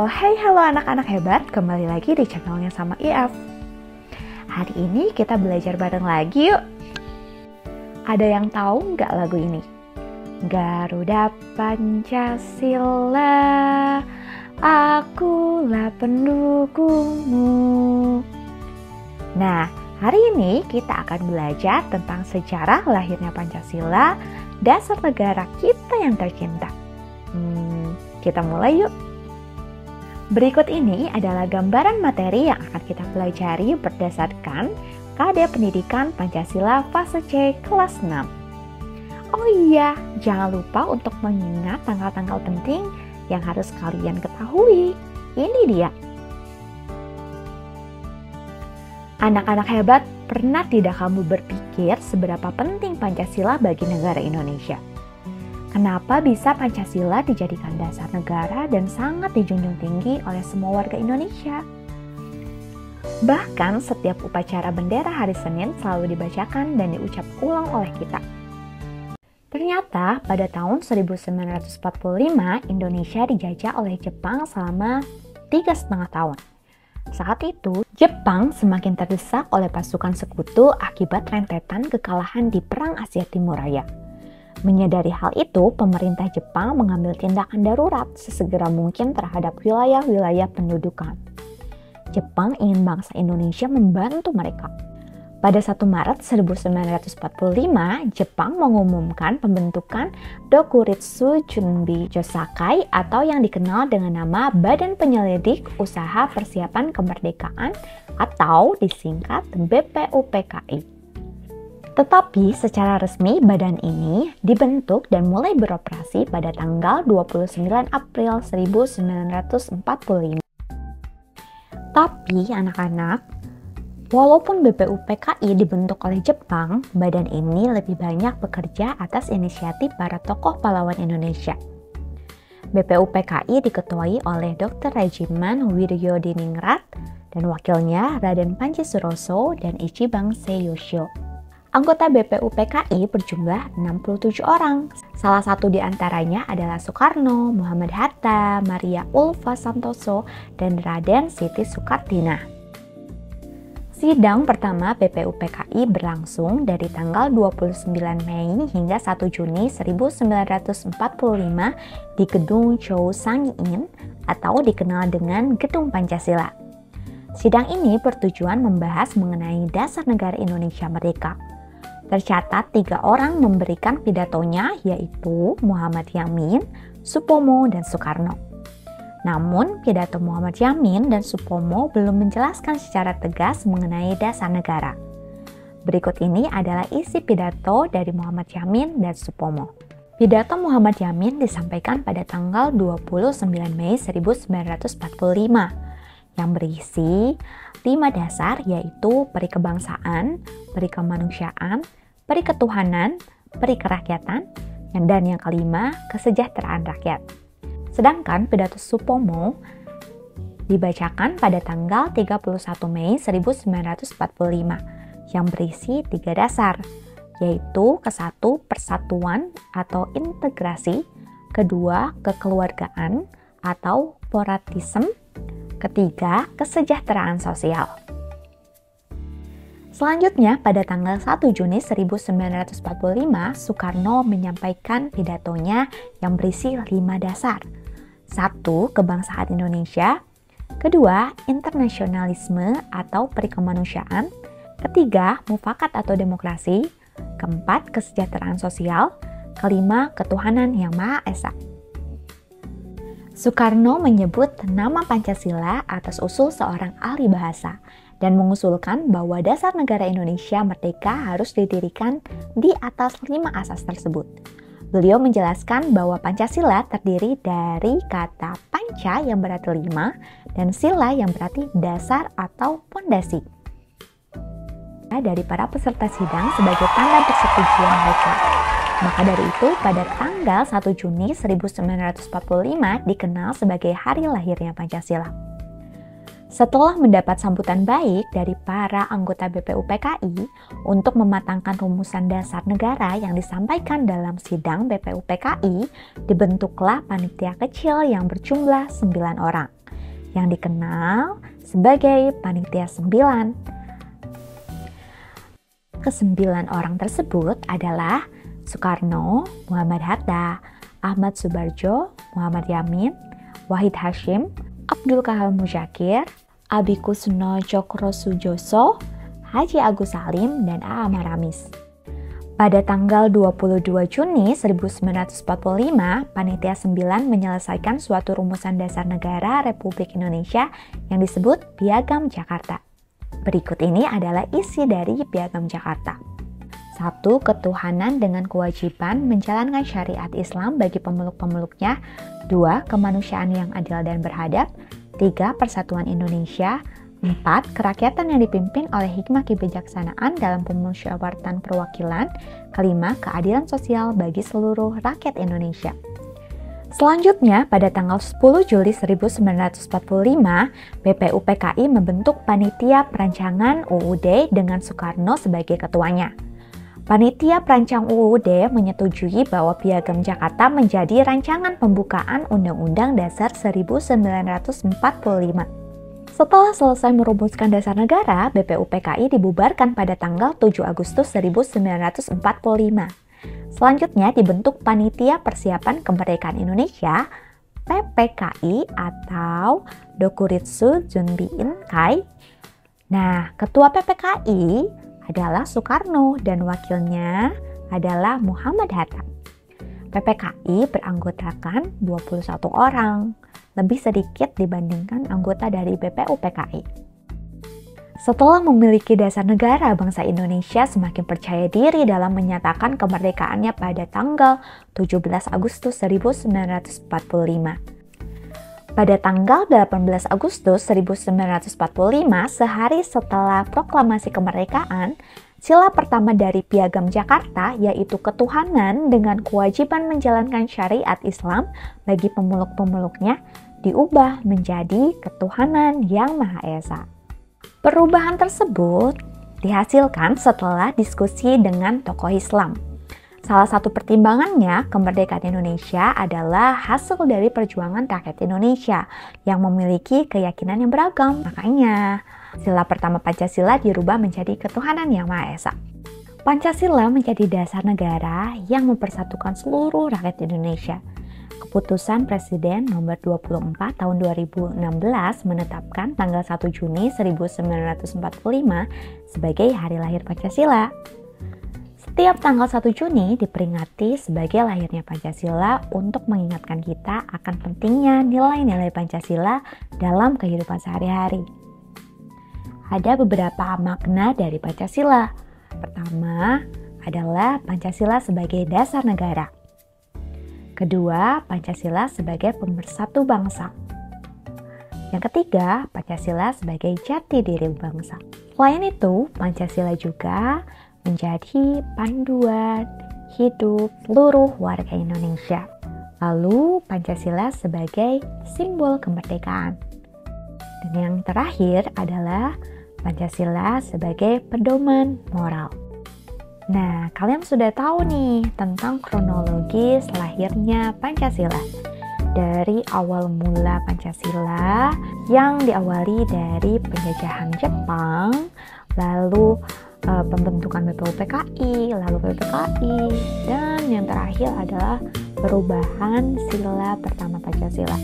Halo anak-anak hebat, kembali lagi di channelnya sama IF. Hari ini kita belajar bareng lagi yuk. Ada yang tahu nggak lagu ini? Garuda Pancasila, akulah pendukungmu. Nah, hari ini kita akan belajar tentang sejarah lahirnya Pancasila, dasar negara kita yang tercinta. Kita mulai yuk. Berikut ini adalah gambaran materi yang akan kita pelajari berdasarkan KD Pendidikan Pancasila fase C kelas 6. Oh iya, jangan lupa untuk mengingat tanggal-tanggal penting yang harus kalian ketahui. Ini dia. Anak-anak hebat, pernah tidak kamu berpikir seberapa penting Pancasila bagi negara Indonesia? Kenapa bisa Pancasila dijadikan dasar negara dan sangat dijunjung tinggi oleh semua warga Indonesia? Bahkan setiap upacara bendera hari Senin selalu dibacakan dan diucap ulang oleh kita. Ternyata pada tahun 1945 Indonesia dijajah oleh Jepang selama 3,5 tahun. Saat itu, Jepang semakin terdesak oleh pasukan sekutu akibat rentetan kekalahan di Perang Asia Timur Raya. Menyadari hal itu, pemerintah Jepang mengambil tindakan darurat sesegera mungkin terhadap wilayah-wilayah pendudukan. Jepang ingin bangsa Indonesia membantu mereka. Pada 1 Maret 1945, Jepang mengumumkan pembentukan Dokuritsu Junbi Josakai atau yang dikenal dengan nama Badan Penyelidik Usaha Persiapan Kemerdekaan atau disingkat BPUPKI. Tetapi secara resmi badan ini dibentuk dan mulai beroperasi pada tanggal 29 April 1945. Tapi anak-anak, walaupun BPUPKI dibentuk oleh Jepang, badan ini lebih banyak bekerja atas inisiatif para tokoh pahlawan Indonesia. BPUPKI diketuai oleh Dr. Regiman Wiryodiningrat dan wakilnya Raden Panji Suroso dan Ichibang Seiyosho. Anggota BPUPKI berjumlah 67 orang. Salah satu di antaranya adalah Soekarno, Muhammad Hatta, Maria Ulfa Santoso, dan Raden Siti Soekartina. Sidang pertama BPUPKI berlangsung dari tanggal 29 Mei hingga 1 Juni 1945 di Gedung Chousang-in atau dikenal dengan Gedung Pancasila. Sidang ini bertujuan membahas mengenai dasar negara Indonesia Merdeka. Tercatat 3 orang memberikan pidatonya, yaitu Muhammad Yamin, Supomo, dan Soekarno. Namun, pidato Muhammad Yamin dan Supomo belum menjelaskan secara tegas mengenai dasar negara. Berikut ini adalah isi pidato dari Muhammad Yamin dan Supomo. Pidato Muhammad Yamin disampaikan pada tanggal 29 Mei 1945 yang berisi 5 dasar, yaitu peri kebangsaan, peri kemanusiaan, peri ketuhanan, peri kerakyatan, dan yang kelima, kesejahteraan rakyat. Sedangkan pidato Supomo dibacakan pada tanggal 31 Mei 1945 yang berisi 3 dasar, yaitu ke-1 persatuan atau integrasi, kedua kekeluargaan atau pluralisme, ketiga kesejahteraan sosial. Selanjutnya, pada tanggal 1 Juni 1945, Soekarno menyampaikan pidatonya yang berisi 5 dasar. 1. Kebangsaan Indonesia. Kedua, internasionalisme atau perikemanusiaan. Ketiga, mufakat atau demokrasi. Keempat, kesejahteraan sosial. Kelima, ketuhanan yang Maha Esa. Soekarno menyebut nama Pancasila atas usul seorang ahli bahasa dan mengusulkan bahwa dasar negara Indonesia merdeka harus didirikan di atas 5 asas tersebut. Beliau menjelaskan bahwa Pancasila terdiri dari kata panca yang berarti 5 dan sila yang berarti dasar atau pondasi. Dari para peserta sidang sebagai tanda persetujuan mereka. Maka dari itu, pada tanggal 1 Juni 1945 dikenal sebagai hari lahirnya Pancasila. Setelah mendapat sambutan baik dari para anggota BPUPKI untuk mematangkan rumusan dasar negara yang disampaikan dalam sidang BPUPKI, dibentuklah panitia kecil yang berjumlah 9 orang. yang dikenal sebagai Panitia 9. Kesembilan orang tersebut adalah Soekarno, Muhammad Hatta, Ahmad Subarjo, Muhammad Yamin, Wahid Hasyim, Abdul Kahal Musyakir, Abi Kusno Cokrosujoso, Haji Agus Salim, dan A. Maramis. Pada tanggal 22 Juni 1945, Panitia 9 menyelesaikan suatu rumusan dasar negara Republik Indonesia yang disebut Piagam Jakarta. Berikut ini adalah isi dari Piagam Jakarta. 1. Ketuhanan dengan kewajiban menjalankan syariat Islam bagi pemeluk-pemeluknya. 2. Kemanusiaan yang adil dan beradab. 3. Persatuan Indonesia. 4. Kerakyatan yang dipimpin oleh hikmah kebijaksanaan dalam pemusyawaratan perwakilan. 5. Keadilan sosial bagi seluruh rakyat Indonesia. Selanjutnya, pada tanggal 10 Juli 1945, BPUPKI membentuk Panitia Perancangan UUD dengan Soekarno sebagai ketuanya. Panitia Perancang UUD menyetujui bahwa Piagam Jakarta menjadi rancangan pembukaan Undang-Undang Dasar 1945. Setelah selesai merumuskan dasar negara, BPUPKI dibubarkan pada tanggal 7 Agustus 1945. Selanjutnya dibentuk Panitia Persiapan Kemerdekaan Indonesia, PPKI atau Dokuritsu Junbiin Kai. Nah, Ketua PPKI adalah Soekarno dan wakilnya adalah Muhammad Hatta. PPKI beranggotakan 21 orang, lebih sedikit dibandingkan anggota dari BPUPKI. Setelah memiliki dasar negara, bangsa Indonesia semakin percaya diri dalam menyatakan kemerdekaannya pada tanggal 17 Agustus 1945. Pada tanggal 18 Agustus 1945, sehari setelah proklamasi kemerdekaan, sila pertama dari Piagam Jakarta, yaitu ketuhanan dengan kewajiban menjalankan syariat Islam bagi pemeluk-pemeluknya, diubah menjadi ketuhanan yang Maha Esa. Perubahan tersebut dihasilkan setelah diskusi dengan tokoh Islam. Salah satu pertimbangannya, kemerdekaan Indonesia adalah hasil dari perjuangan rakyat Indonesia yang memiliki keyakinan yang beragam. Makanya, sila pertama Pancasila dirubah menjadi ketuhanan yang Maha Esa. Pancasila menjadi dasar negara yang mempersatukan seluruh rakyat Indonesia. Keputusan Presiden nomor 24 tahun 2016 menetapkan tanggal 1 Juni 1945 sebagai hari lahir Pancasila. Setiap tanggal 1 Juni diperingati sebagai lahirnya Pancasila untuk mengingatkan kita akan pentingnya nilai-nilai Pancasila dalam kehidupan sehari-hari. Ada beberapa makna dari Pancasila. Pertama adalah Pancasila sebagai dasar negara. Kedua, Pancasila sebagai pemersatu bangsa. Yang ketiga, Pancasila sebagai jati diri bangsa. Selain itu, Pancasila juga menjadi panduan hidup seluruh warga Indonesia. Lalu, Pancasila sebagai simbol kemerdekaan. Dan yang terakhir adalah Pancasila sebagai pedoman moral. Nah, kalian sudah tahu nih tentang kronologis lahirnya Pancasila. Dari awal mula Pancasila yang diawali dari penjajahan Jepang, lalu pembentukan BPUPKI, lalu PPKI, dan yang terakhir adalah perubahan sila pertama Pancasila.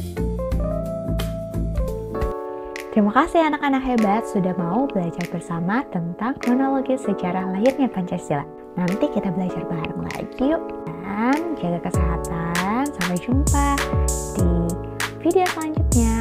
Terima kasih anak-anak hebat sudah mau belajar bersama tentang kronologi sejarah lahirnya Pancasila. Nanti kita belajar bareng lagi yuk. Dan jaga kesehatan. Sampai jumpa di video selanjutnya.